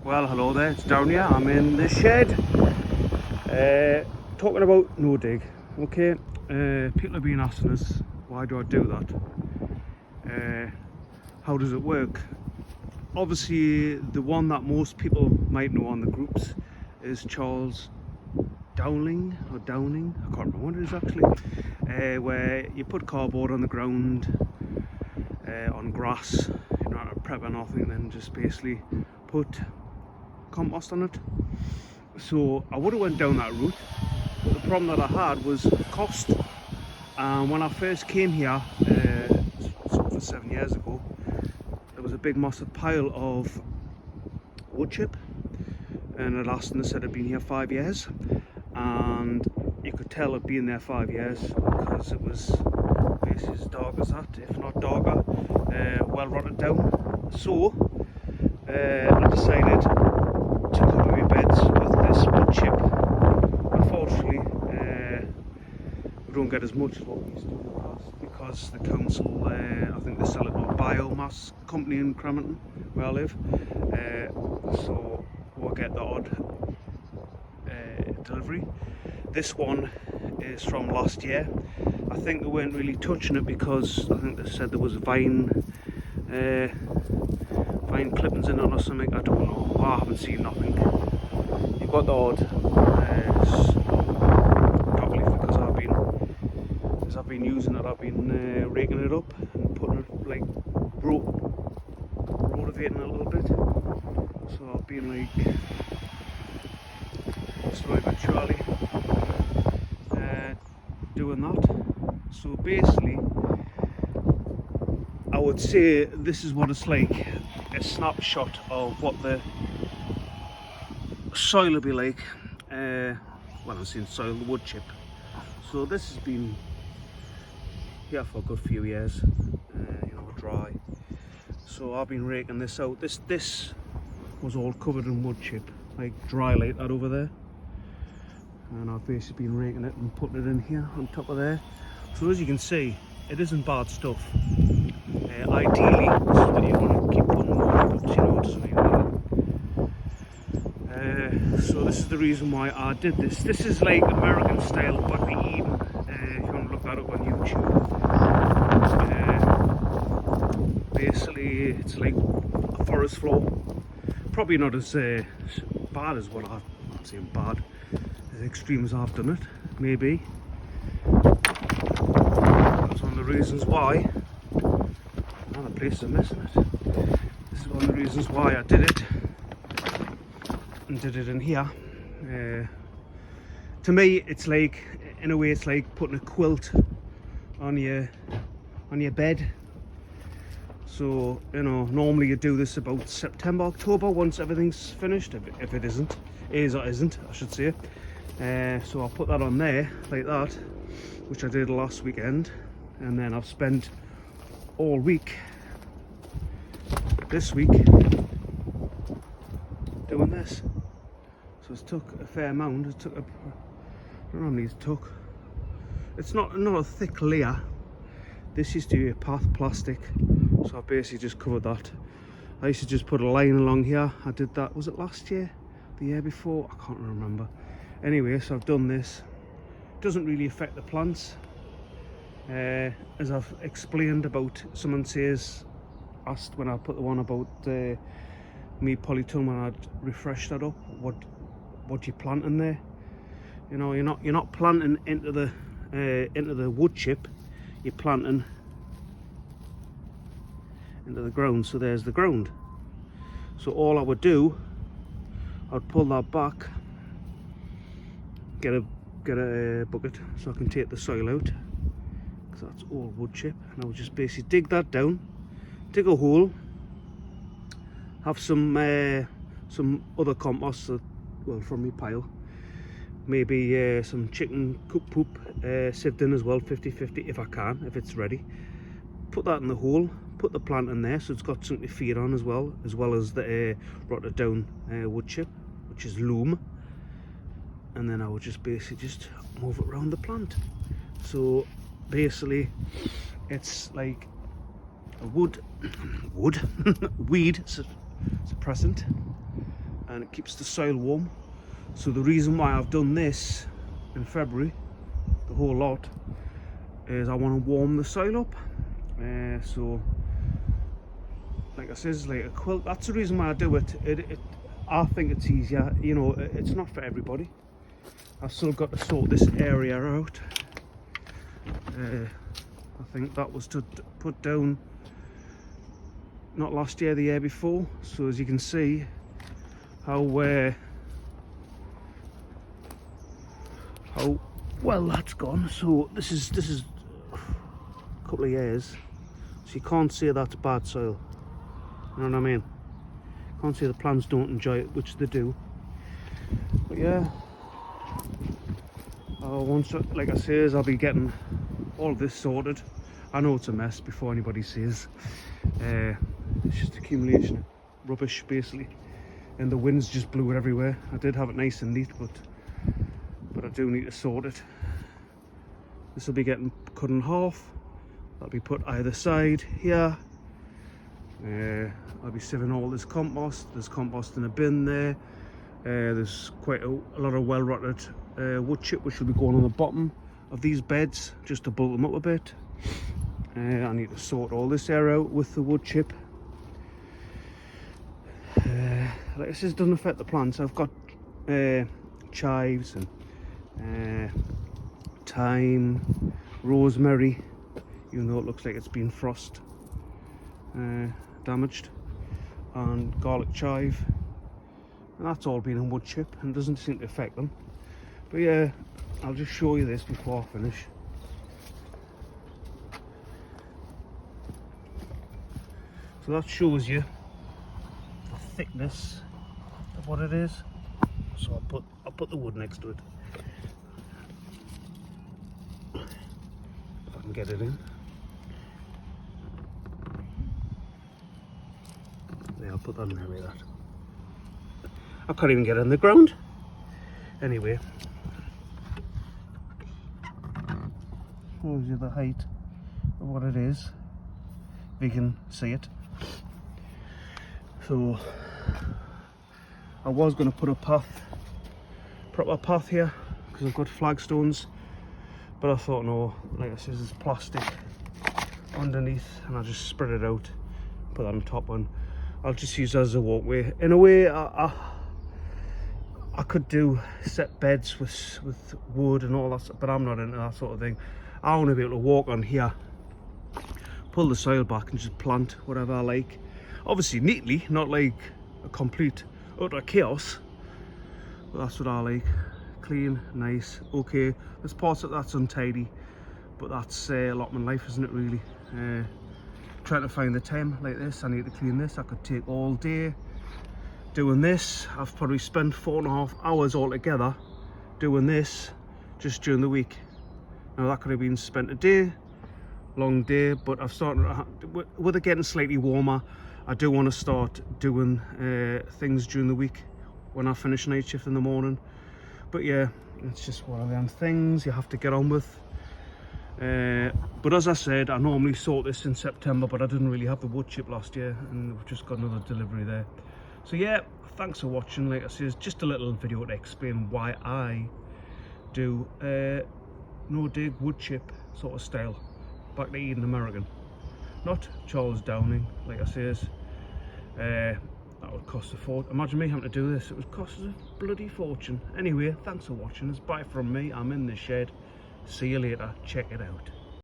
Well, hello there, it's down here. I'm in the shed talking about no dig. Okay, people have been asking us, why do I do that? How does it work? Obviously, the one that most people might know on the groups is Charles Dowling, I can't remember what it is actually, where you put cardboard on the ground, on grass, you're not prep or nothing, and then just basically put compost on it. So I would have went down that route, but the problem that I had was cost. And when I first came here, over 7 years ago, there was a big massive pile of wood chip, and it asked them, they said it'd been here 5 years, and you could tell it'd been there 5 years because it was basically as dark as that, if not darker, well rotted down. So I decided to cover my beds with this wood chip. Unfortunately, we don't get as much as what we used to in the past because the council, I think they sell it to a biomass company in Cramerton where I live, so we'll get the odd delivery. This one is from last year. I think they weren't really touching it because I think they said there was vine clippings in it or something. I don't know. I haven't seen nothing. You've got the odd probably because I've been using it. I've been raking it up and putting it like rotating a little bit. So I've been like slowly but surely doing that. So basically, I would say this is what it's like, a snapshot of what the soil will be like. Well, I'm saying soil, the wood chip. So this has been here for a good few years, dry. So I've been raking this out. This was all covered in wood chip, like dry like that over there. And I've basically been raking it and putting it in here on top of there. So as you can see, it isn't bad stuff. Ideally, this is what you want to keep putting more, but it doesn't really. So this is the reason why I did this. This is like American style Buckley Eden, if you want to look that up on YouTube. Basically, it's like a forest floor. Probably not as bad as what I'm saying bad, as extreme as I've done it, maybe. That's one of the reasons why. Another place is missing it. This is one of the reasons why I did it, and did it in here. To me, it's like, in a way, it's like putting a quilt on your bed. So normally you do this about September, October, once everything's finished. If it isn't, I should say. So I'll put that on there like that, which I did last weekend, and then I've spent all week this week doing this. So it took a fair amount. I don't know how many it took. It's not a thick layer. This used to be a plastic, so I basically just covered that. I used to just put a line along here. I did that, was it last year? The year before? I can't remember. Anyway, so I've done this. It doesn't really affect the plants. As I've explained about, someone asked when I put the one about me polytunnel, when I'd refresh that up, what you plant in there. You're not planting into the wood chip, you're planting into the ground. So there's the ground. So all I would do, I'd pull that back, get a bucket so I can take the soil out, because that's all wood chip, and I would just basically dig that down, dig a hole, have some other compost, well, from my pile, maybe some chicken coop poop sieved in as well, 50-50 if I can, if it's ready. Put that in the hole, put the plant in there so it's got something to feed on as well as the rotted down wood chip, which is loam. And then I would just basically just move it around the plant. So basically it's like a weed suppressant, and it keeps the soil warm. So the reason why I've done this in February, the whole lot, is I want to warm the soil up. So like I says, like a quilt, that's the reason why I do it. I think it's easier, you know. It's not for everybody. I've still got to sort this area out. I think that was to put down not last year, the year before. So as you can see how well that's gone. So this is a couple of years, so you can't say that's bad soil, you know what I mean? Can't say the plants don't enjoy it, which they do. But yeah, once, like I says, I'll be getting all this sorted. I know it's a mess before anybody says. It's just accumulation of rubbish basically, and the winds just blew it everywhere. I did have it nice and neat, but I do need to sort it. This will be getting cut in half. That'll be put either side here. I'll be sieving all this compost. There's compost in a bin there. There's quite a lot of well rotted wood chip which will be going on the bottom of these beds just to bulk them up a bit. I need to sort all this area out with the wood chip. Like this doesn't affect the plants. I've got chives and thyme, rosemary, even though it looks like it's been frost damaged, and garlic chive, and that's all been in wood chip and doesn't seem to affect them. But yeah, I'll just show you this before I finish. So that shows you the thickness of what it is. So I'll put the wood next to it if I can get it in. Yeah, I'll put that in there like that. I can't even get it in the ground. Anyway, shows you the height of what it is, if you can see it. So I was going to put a proper path here because I've got flagstones, but I thought no, like I said, there's plastic underneath and I'll just spread it out, put that on top, and I'll just use it as a walkway. In a way, I could do set beds with wood and all that, but I'm not into that sort of thing. I want to be able to walk on here, pull the soil back and just plant whatever I like. Obviously neatly, not like a complete utter chaos, but that's what I like. Clean, nice. Okay, there's parts of that's untidy, but that's a lot of my life, isn't it, really? Trying to find the time like this. I need to clean this. I could take all day doing this. I've probably spent 4.5 hours altogether doing this just during the week. Now that could have been spent a day, long day, but I've started, with it getting slightly warmer, I do want to start doing things during the week when I finish night shift in the morning. But yeah, it's just one of them things you have to get on with. But as I said, I normally sort this in September, but I didn't really have the wood chip last year, and we've just got another delivery there. So yeah, thanks for watching. Like I said, it's just a little video to explain why I do no dig wood chip sort of style, back to Eden American, not Charles Downing. Like I says, that would cost a fortune. Imagine me having to do this, it would cost us a bloody fortune. Anyway, thanks for watching. It's bye from me. I'm in the shed. See you later. Check it out.